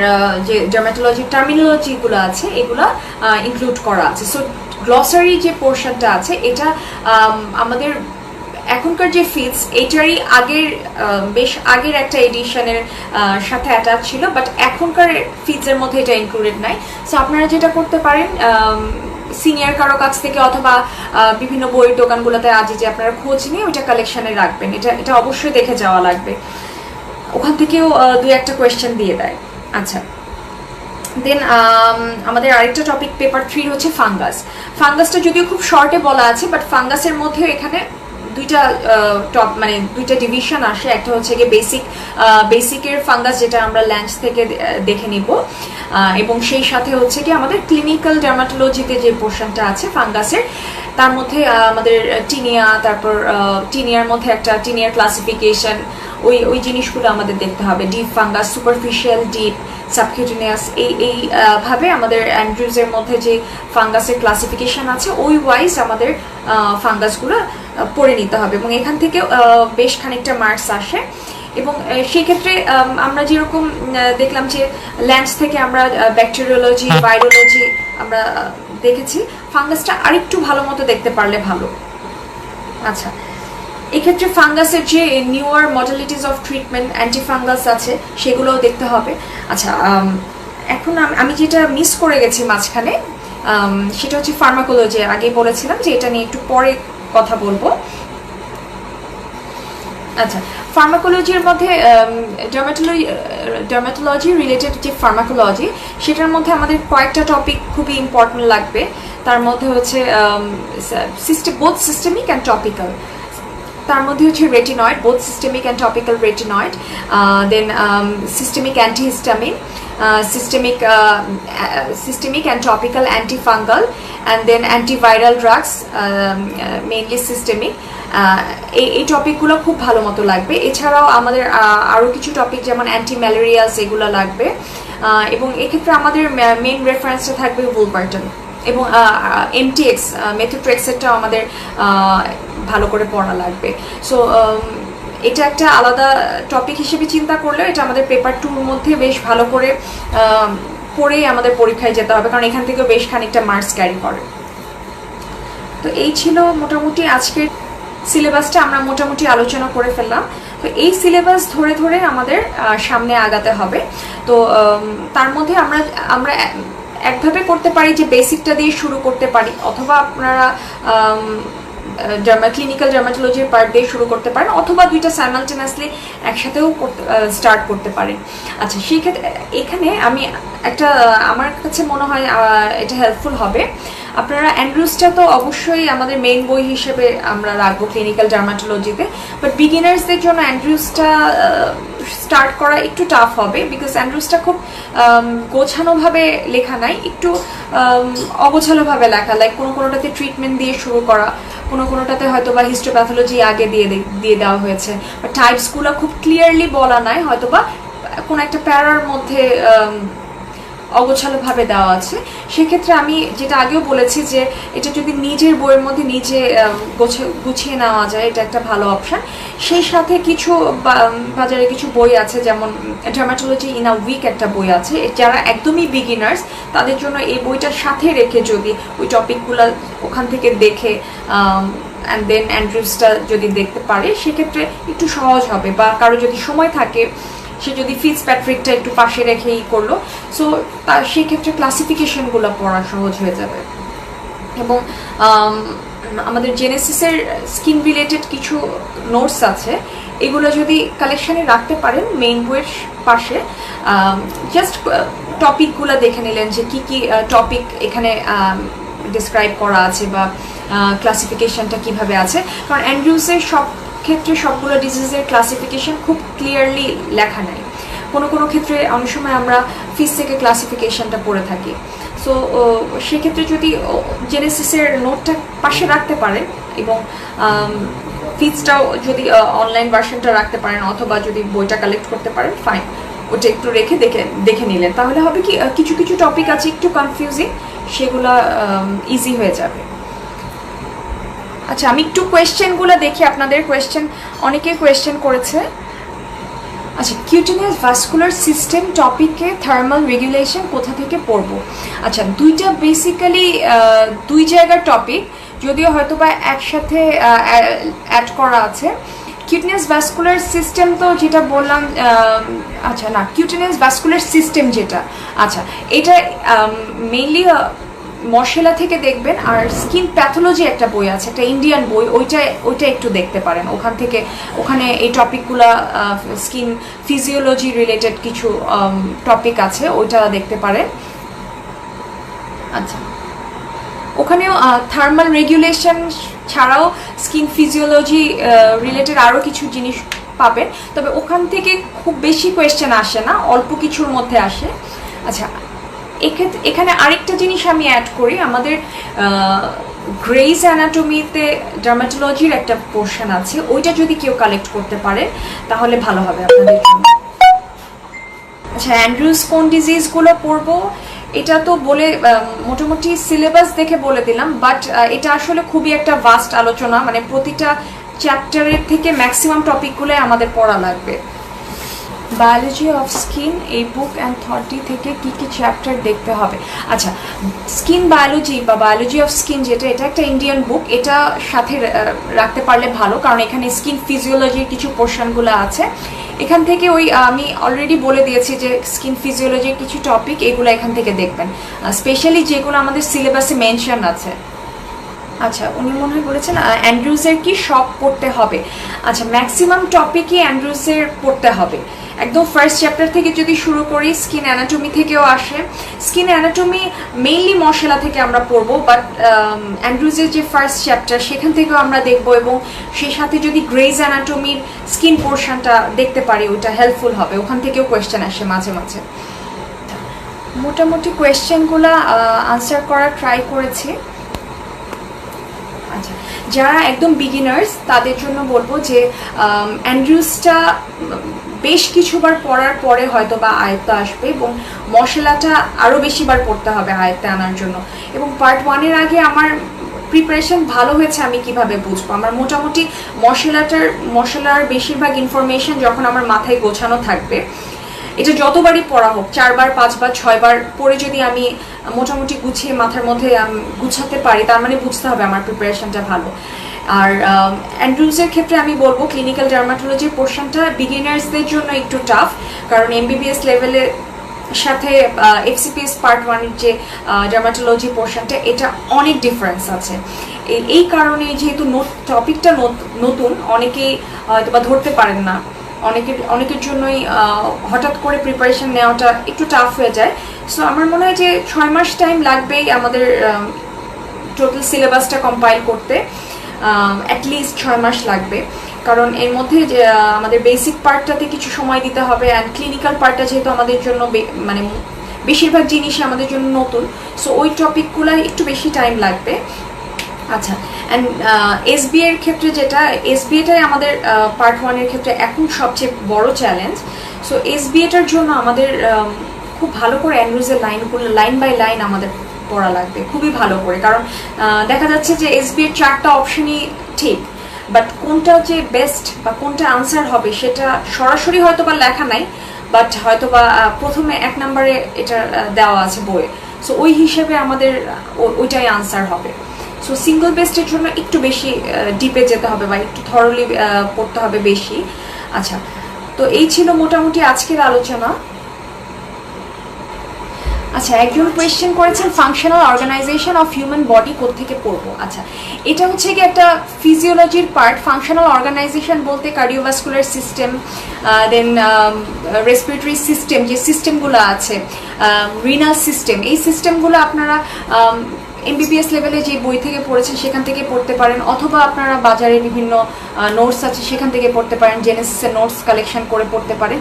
Speaker 1: যে ডার্মাটোলজি টার্মিনোলজিগুলো আছে এগুলো ইনক্লুড করা আছে। সো গ্লসারি যে পোর্শনটা আছে, এটা আমাদের এখনকার যে ফিটস, এটারই বেশ আগের একটা এডিশনের সাথে অ্যাটাচ ছিল, বাট এখনকার ফিটসের মধ্যে এটা ইনক্লুডেড নাই। সো আপনারা যেটা করতে পারেন, সিনিয়র কারো কাছ থেকে অথবা বিভিন্ন বইয়ের দোকানগুলোতে আজই যে আপনারা খোঁজ নিয়ে ওইটা কালেকশনে রাখবেন। এটা অবশ্যই দেখে যাওয়া লাগবে, ওখান থেকেও 2-1টা কোয়েশ্চেন দিয়ে দেয়। আচ্ছা, দেন আমাদের আরেকটা টপিক পেপার 3 হচ্ছে ফাঙ্গাস। ফাঙ্গাসটা যদিও খুব শর্টে বলা আছে, বাট ফাঙ্গাসের মধ্যেও এখানে দুইটা ডিভিশন আসে। একটা হচ্ছে গিয়ে বেসিকের ফাঙ্গাস, যেটা আমরা ল্যান্স থেকে দেখে নিব, এবং সেই সাথে হচ্ছে কি আমাদের ক্লিনিক্যাল ডার্মাটোলজিতে যে পোর্শনটা আছে ফাঙ্গাসের, তার মধ্যে আমাদের টিনিয়া, তারপর টিনিয়ার মধ্যে একটা টিনিয়ার ক্লাসিফিকেশন, ওই জিনিসগুলো আমাদের দেখতে হবে। Deep fungus, superficial, deep, subcutaneous, এই ভাবে আমাদের অ্যান্ড্রুজের মধ্যে যে ফাঙ্গাসের ক্লাসিফিকেশন আছে ওই ওয়াইজ আমাদের ফাঙ্গাসগুলো পড়ে নিতে হবে। এবং এখান থেকে বেশ খানিকটা মার্কস আসে। এবং সেক্ষেত্রে আমরা যেরকম দেখলাম যে ল্যান্স থেকে আমরা ব্যাকটেরিওলজি, ভাইরোলজি আমরা দেখেছি, ফাঙ্গাসটা আরেকটু ভালো মতো দেখতে পারলে ভালো। আচ্ছা, এক্ষেত্রে ফাঙ্গাসের যে newer modalities of treatment, antifungus আছে, সেগুলোও দেখতে হবে। আচ্ছা, এখন আমি যেটা মিস করে গেছি মাঝখানে, সেটা হচ্ছে ফার্মাকোলজি। আগে বলেছিলাম যে এটা নিয়ে একটু পরে কথা বলবো। আচ্ছা, ফার্মাকোলজির মধ্যে ডার্মাটোলজি রিলেটেড যে ফার্মাকোলজি, সেটার মধ্যে আমাদের কয়েকটা টপিক খুবই ইম্পর্টেন্ট লাগবে। তার মধ্যে হচ্ছে বোথ সিস্টেমিক অ্যান্ড টপিক্যাল। তার মধ্যে হচ্ছে retinoid, both systemic and topical retinoid, then systemic antihistamine, systemic and topical antifungal, and then antiviral drugs, mainly systemic. এই টপিকগুলো খুব ভালো মতো লাগবে। এছাড়াও আমাদের আরও কিছু টপিক যেমন অ্যান্টি ম্যালেরিয়াস, এগুলো লাগবে। এবং এক্ষেত্রে আমাদের মেন রেফারেন্সটা থাকবে উলবার্টন, এবং এমটিএক্স, মেথোট্রেক্সেরটাও আমাদের ভালো করে পড়া লাগবে। সো এটা একটা আলাদা টপিক হিসেবে চিন্তা করলেও এটা আমাদের পেপার 2-র মধ্যে বেশ ভালো করে করেই আমাদের পরীক্ষায় যেতে হবে, কারণ এখান থেকেও বেশ খানিকটা মার্কস ক্যারি করে। তো এই ছিল মোটামুটি আজকের সিলেবাসটা, আমরা মোটামুটি আলোচনা করে ফেললাম। তো এই সিলেবাস ধরে ধরে আমাদের সামনে আগাতে হবে। তো তার মধ্যে আমরা একভাবে করতে পারি যে বেসিকটা দিয়ে শুরু করতে পারি, অথবা আপনারা ক্লিনিক্যাল ডার্মাটোলজির পার্ট দিয়ে শুরু করতে পারেন, অথবা দুইটা সাইমালটেনিয়াসলি একসাথেও স্টার্ট করতে পারেন। আচ্ছা, সেই ক্ষেত্রে এখানে আমি একটা, আমার কাছে মনে হয় এটা হেল্পফুল হবে। আপনারা অ্যান্ড্রুসটা তো অবশ্যই আমাদের মেইন বই হিসেবে আমরা রাখবো ক্লিনিক্যাল ডার্মাটোলজিতে, বাট বিগিনার্সদের জন্য অ্যান্ড্রুসটা স্টার্ট করা একটু টাফ হবে, বিকজ অ্যান্ড্রুসটা খুব গোছানোভাবে লেখা নাই, একটু অগোছালোভাবে লেখা, লাইক কোনোটাতে ট্রিটমেন্ট দিয়ে শুরু করা, কোনোটাতে হয়তো বা হিস্টোপ্যাথোলজি আগে দিয়ে দেওয়া হয়েছে, বা টাইপসগুলো খুব ক্লিয়ারলি বলা নাই, হয়তো বা কোনো একটা প্যারার মধ্যে অগোছালোভাবে দেওয়া আছে। সেক্ষেত্রে আমি যেটা আগেও বলেছি যে এটা যদি নিজের বইয়ের মধ্যে নিজে গুছিয়ে নেওয়া যায়, এটা একটা ভালো অপশান। সেই সাথে কিছু বাজারে কিছু বই আছে, যেমন ডার্মাটোলজি ইন আ উইক একটা বই আছে, যারা একদমই বিগিনার্স তাদের জন্য এই বইটার সাথে রেখে যদি ওই টপিকগুলো ওখান থেকে দেখে অ্যান্ড দেন অ্যান্ড্রুসটা যদি দেখতে পারে, সেক্ষেত্রে একটু সহজ হবে। বা কারো যদি সময় থাকে, সে যদি ফিটজপ্যাট্রিকটা একটু পাশে রেখেই করলো, সো সেক্ষেত্রে ক্লাসিফিকেশনগুলো পড়া সহজ হয়ে যাবে। এবং আমাদের জেনেসিসের স্কিন রিলেটেড কিছু নোটস আছে, এগুলো যদি কালেকশানে রাখতে পারেন মেইন বইয়ের পাশে, জাস্ট টপিকগুলো দেখে নিলেন যে কি কি টপিক এখানে ডিসক্রাইব করা আছে, বা ক্লাসিফিকেশনটা কিভাবে আছে। কারণ অ্যান্ড্রুসের সব ক্ষেত্রে সবগুলো ডিজিজের ক্লাসিফিকেশন খুব ক্লিয়ারলি লেখা নাই, কোনো ক্ষেত্রে অনেক সময় আমরা ফিস থেকে ক্লাসিফিকেশনটা পড়ে থাকি। সো সেক্ষেত্রে যদি জেনেসিসের নোটটা পাশে রাখতে পারেন, এবং ফিসটাও যদি অনলাইন ভার্সনটা রাখতে পারেন, অথবা যদি বইটা কালেক্ট করতে পারেন, ফাইন, ওটা একটু রেখে দেখে নিলেন, তাহলে হবে কি কিছু কিছু টপিক আছে একটু কনফিউজিং, সেগুলো ইজি হয়ে যাবে। আচ্ছা, আমি একটু কোয়েশ্চেনগুলো দেখি, আপনাদের কোয়েশ্চেন, অনেকেই কোয়েশ্চেন করেছে। আচ্ছা, কিউটেনিয়াস ভাস্কুলার সিস্টেম টপিকে থার্মাল রেগুলেশন কোথা থেকে পড়বো? আচ্ছা, দুইটা বেসিক্যালি দুই জায়গার টপিক, যদিও হয়তো বা একসাথে অ্যাড করা আছে। কিউটেনিয়াস ভাস্কুলার সিস্টেম তো যেটা বললাম, আচ্ছা না, কিউটেনিয়াস ভাস্কুলার সিস্টেম যেটা, আচ্ছা এটা মেইনলি মশলা থেকে দেখবেন। আর স্কিন প্যাথোলজি একটা বই আছে, একটা ইন্ডিয়ান বই, ওইটা একটু দেখতে পারেন, ওখানে এই টপিকগুলা স্কিন ফিজিওলজি রিলেটেড কিছু টপিক আছে, ওইটা দেখতে পারেন। আচ্ছা, ওখানেও থার্মাল রেগুলেশন ছাড়াও স্কিন ফিজিওলজি রিলেটেড আরও কিছু জিনিস পাবেন, তবে ওখান থেকে খুব বেশি কোয়েশ্চেন আসে না, অল্প কিছুর মধ্যে আসে। আচ্ছা, এখানে আরেকটা জিনিস আমি অ্যাড করি, আমাদের গ্রেইজ অ্যানাটমিতে ডার্মাটোলজির একটা পোর্শন আছে, ওইটা যদি কেউ কালেক্ট করতে পারে তাহলে ভালো হবে আপনাদের জন্য। আচ্ছা, অ্যান্ড্রুস কোন ডিজিজগুলো পড়বো, এটা তো বলে মোটামুটি সিলেবাস দেখে বলে দিলাম, বাট এটা আসলে খুবই একটা ভাস্ট আলোচনা, মানে প্রতিটা চ্যাপ্টারের থেকে ম্যাক্সিমাম টপিকগুলোই আমাদের পড়া লাগবে। বায়োলজি অফ স্কিন, এই বুক অ্যান্ড 30 থেকে কি কি চ্যাপ্টার দেখতে হবে? আচ্ছা, স্কিন বায়োলজি বা বায়োলজি অফ স্কিন যেটা, এটা একটা ইন্ডিয়ান বুক, এটা সাথে রাখতে পারলে ভালো, কারণ এখানে স্কিন ফিজিওলজির কিছু পোর্শনগুলো আছে। এখান থেকে ওই আমি অলরেডি বলে দিয়েছি যে স্কিন ফিজিওলজির কিছু টপিক, এগুলো এখান থেকে দেখবেন, স্পেশালি যেগুলো আমাদের সিলেবাসে মেনশন আছে। আচ্ছা, উনি মনে হয় বলেছেন অ্যান্ড্রুসের কি সব পড়তে হবে? আচ্ছা, ম্যাক্সিমাম টপিকই অ্যান্ড্রুসের পড়তে হবে। একদম ফার্স্ট চ্যাপ্টার থেকে যদি শুরু করি, স্কিন অ্যানাটমি থেকেও আসে। স্কিন অ্যানাটমি মেইনলি মশলা থেকে আমরা পড়বো, বাট অ্যান্ড্রুসের যে ফার্স্ট চ্যাপ্টার সেখান থেকেও আমরা দেখবো, এবং সেই সাথে যদি গ্রেইজ অ্যানাটমির স্কিন পোর্শনটা দেখতে পারি, ওটা হেল্পফুল হবে, ওখান থেকেও কোয়েশ্চেন আসে মাঝে মাঝে। মোটামুটি কোয়েশ্চেনগুলো আনসার করার ট্রাই করেছি। আচ্ছা, যারা একদম বিগিনার্স তাদের জন্য বলবো যে অ্যান্ড্রুসটা বেশ কিছুবার পড়ার পরে হয়তো বা আয়ত্ত আসবে, এবং মশলাটা আরও বেশিবার পড়তে হবে আয়ত্তে আনার জন্য। এবং পার্ট 1-এর আগে আমার প্রিপারেশন ভালো হয়েছে আমি কিভাবে বুঝবো? আমার মোটামুটি মশলার বেশিরভাগ ইনফরমেশন যখন আমার মাথায় গোছানো থাকবে, এটা যতবারই পড়া হোক, 4বার 5বার 6বার পড়ে যদি আমি মোটামুটি গুছিয়ে মাথার মধ্যে গুছাতে পারি, তার মানে বুঝতে হবে আমার প্রিপারেশনটা ভালো। আর অ্যান্ড্রুজের ক্ষেত্রে আমি বলবো ক্লিনিক্যাল ডার্মাটোলজির পোর্শনটা বিগিনার্সদের জন্য একটু টাফ, কারণ এমবিবিএস লেভেলের সাথে এফসিপিএস পার্ট 1-এর যে ডার্মাটোলজি পোর্শনটা, এটা অনেক ডিফারেন্স আছে। এই কারণে যেহেতু টপিকটা নতুন, অনেকেই হয়তো বা ধরতে পারেন না, অনেকের জন্যই হঠাৎ করে প্রিপারেশন নেওয়াটা একটু টাফ হয়ে যায়। সো আমার মনে হয় যে 6 মাস টাইম লাগবেই আমাদের টোটাল সিলেবাসটা কম্পাইল করতে, অ্যাটলিস্ট 6 মাস লাগবে, কারণ এর মধ্যে আমাদের বেসিক পার্টটাতে কিছু সময় দিতে হবে, অ্যান্ড ক্লিনিক্যাল পার্টটা যেহেতু আমাদের জন্য মানে বেশিরভাগ জিনিসই আমাদের জন্য নতুন, সো ওই টপিকগুলো একটু বেশি টাইম লাগবে। আচ্ছা, অ্যান্ড এসবিএ এর ক্ষেত্রে যেটা, এসবিএটাই আমাদের পার্ট 1-এর ক্ষেত্রে এখন সবচেয়ে বড় চ্যালেঞ্জ। সো এসবিএটার জন্য আমাদের খুব ভালো করে অ্যান্ড্রুজের লাইনগুলো লাইন বাই লাইন আমাদের পড়া লাগবে খুবই ভালো করে, কারণ দেখা যাচ্ছে যে এসবিএর 4টা অপশনই ঠিক, বাট কোনটা যে বেস্ট বা কোনটা আনসার হবে সেটা সরাসরি হয়তো বা লেখা নাই, বাট হয়তো বা প্রথমে 1 নম্বরে এটা দেওয়া আছে বইয়ে, সো ওই হিসেবে আমাদের ওইটাই আনসার হবে। সো সিঙ্গল বেস্টের জন্য একটু বেশি ডিপে যেতে হবে বা একটু থরলি পড়তে হবে বেশি। আচ্ছা, তো এই ছিল মোটামুটি আজকের আলোচনা। আচ্ছা, একজন কোয়েশ্চেন করেছেন functional organisation of human body কোত্থেকে পড়বো। আচ্ছা, এটা হচ্ছে কি একটা ফিজিওলজির পার্ট। ফাংশনাল অর্গানাইজেশন বলতে cardiovascular system, then respiratory system, যে সিস্টেমগুলো আছে, রিনাল সিস্টেম, এই সিস্টেমগুলো আপনারা এমবিবিএস লেভেলে যে বই থেকে পড়েছেন সেখান থেকে পড়তে পারেন, অথবা আপনারা বাজারে বিভিন্ন নোটস আছে সেখান থেকে পড়তে পারেন, জেনেসিসের নোটস কালেকশন করে পড়তে পারেন,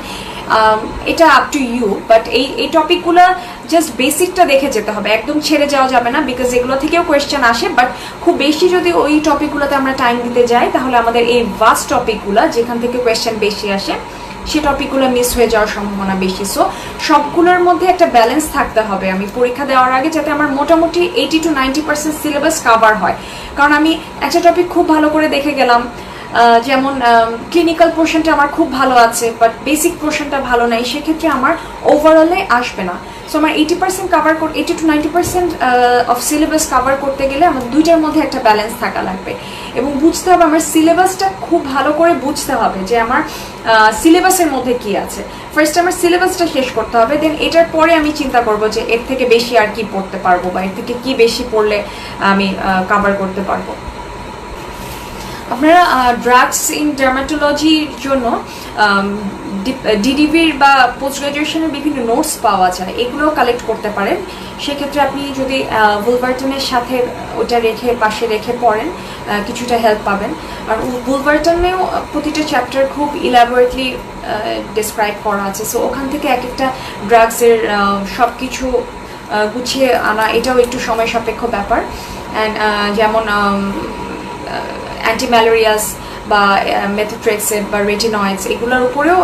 Speaker 1: এটা আপ টু ইউ। বাট এই টপিকগুলো জাস্ট বেসিকটা দেখে যেতে হবে, একদম ছেড়ে যাওয়া যাবে না, বিকজ এগুলো থেকেও কোয়েশ্চেন আসে। বাট খুব বেশি যদি ওই টপিকগুলোতে আমরা টাইম দিতে যাই, তাহলে আমাদের এই ভাস্ট টপিকগুলো যেখান থেকে কোয়েশ্চেন বেশি আসে সে টপিকগুলো মিস হয়ে যাওয়ার সম্ভাবনা বেশি। সো সবগুলোর মধ্যে একটা ব্যালেন্স থাকতে হবে আমি পরীক্ষা দেওয়ার আগে, যাতে আমার মোটামুটি 80 to 90% সিলেবাস কাভার হয়। কারণ আমি একটা টপিক খুব ভালো করে দেখে গেলাম, যেমন ক্লিনিক্যাল পোর্শনটা আমার খুব ভালো আছে, বাট বেসিক পোর্শনটা ভালো নাই, সেক্ষেত্রে আমার ওভারঅলে আসবে না। সো আমার 80% cover 80 to 90% of syllabus cover করতে গেলে আমার দুইটার মধ্যে একটা ব্যালেন্স থাকা লাগবে, এবং বুঝতে হবে আমার সিলেবাসটা খুব ভালো করে বুঝতে হবে যে আমার সিলেবাসের মধ্যে কি আছে। ফার্স্ট আমার সিলেবাসটা শেষ করতে হবে, দেন এটার পরে আমি চিন্তা করব যে এর থেকে বেশি আর কি পড়তে পারবো, বা এর থেকে কি বেশি পড়লে আমি কাভার করতে পারবো। আপনারা ড্রাগস ইন ডার্মাটোলজির জন্য ডিডিভির বা পোস্ট গ্রাজুয়েশনের বিভিন্ন নোটস পাওয়া যায়, এগুলোও কালেক্ট করতে পারেন। সেক্ষেত্রে আপনি যদি বুলভার্টনের সাথে ওটা পাশে রেখে পড়েন, কিছুটা হেল্প পাবেন। আর বুলভার্টনেও প্রতিটা চ্যাপ্টার খুব ইলাবোরেটলি ডেসক্রাইব করা আছে, সো ওখান থেকে এক একটা ড্রাগসের সব কিছু গুছিয়ে আনা এটাও একটু সময় সাপেক্ষ ব্যাপার। অ্যান্ড যেমন অ্যান্টিম্যালেরিয়াস বা মেথোট্রেক্সেট বা রেটিনয়েডস, এগুলোর উপরেও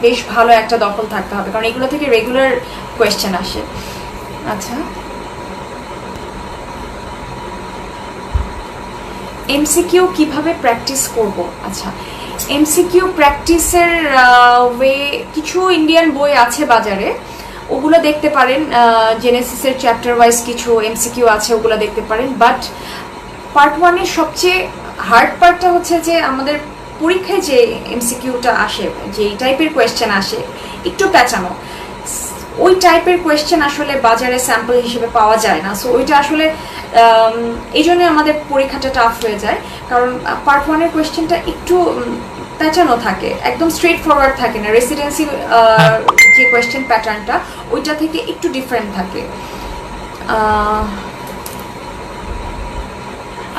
Speaker 1: বেশ ভালো একটা দখল থাকতে হবে, কারণ এগুলো থেকে রেগুলার কোয়েশ্চেন আসে। আচ্ছা, এমসিকিউ কিভাবে প্র্যাকটিস করব। আচ্ছা, এমসিকিউ প্র্যাকটিসের ওয়ে কিছু ইন্ডিয়ান বই আছে বাজারে, ওগুলো দেখতে পারেন। জেনেসিসের চ্যাপ্টার ওয়াইজ কিছু এমসিকিউ আছে, ওগুলো দেখতে পারেন। বাট পার্ট 1-এর সবচেয়ে হার্ড পার্টটা হচ্ছে যে আমাদের পরীক্ষায় যে এমসিকিউটা আসে, যে এই টাইপের কোয়েশ্চেন আসে একটু প্যাঁচানো, ওই টাইপের কোয়েশ্চেন আসলে বাজারে স্যাম্পল হিসেবে পাওয়া যায় না। সো ওইটা আসলে এই জন্য আমাদের পরীক্ষাটা টাফ হয়ে যায়, কারণ পার্ট 1-এর কোয়েশ্চেনটা একটু প্যাটার্নও থাকে, একদম স্ট্রেট ফরওয়ার্ড থাকে না। রেসিডেন্সি যে কোয়েশ্চেন প্যাটার্নটা ওইটা থেকে একটু ডিফারেন্ট থাকে।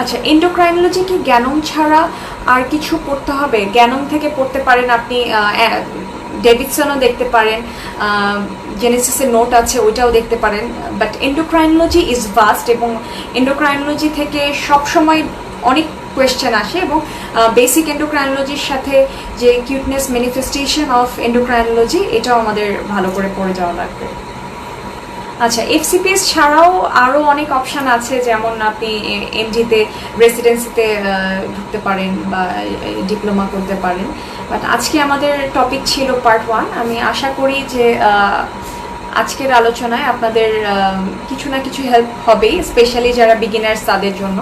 Speaker 1: আচ্ছা, এন্ডোক্রাইনোলজি কি জ্ঞানম ছাড়া আর কিছু পড়তে হবে? জ্ঞানম থেকে পড়তে পারেন আপনি, ডেভিডসনও দেখতে পারেন, জেনেসিসের নোট আছে ওইটাও দেখতে পারেন। বাট এন্ডোক্রাইনোলজি ইজ ভাস্ট, এবং এন্ডোক্রাইনোলজি থেকে সবসময় অনেক কোয়েশ্চেন আসে, এবং বেসিক এন্ডোক্রাইনোলজির সাথে যে কিউটনেস ম্যানিফেস্টেশন অফ এন্ডোক্রাইনোলজি, এটাও আমাদের ভালো করে পড়ে যাওয়া লাগবে। আচ্ছা, এফসিপিএস ছাড়াও আরও অনেক অপশান আছে, যেমন আপনি এমডিতে রেসিডেন্সিতে ঢুকতে পারেন বা ডিপ্লোমা করতে পারেন। বাট আজকে আমাদের টপিক ছিল পার্ট 1। আমি আশা করি যে আজকের আলোচনায় আপনাদের কিছু না কিছু হেল্প হবেই, স্পেশালি যারা বিগিনার্স তাদের জন্য।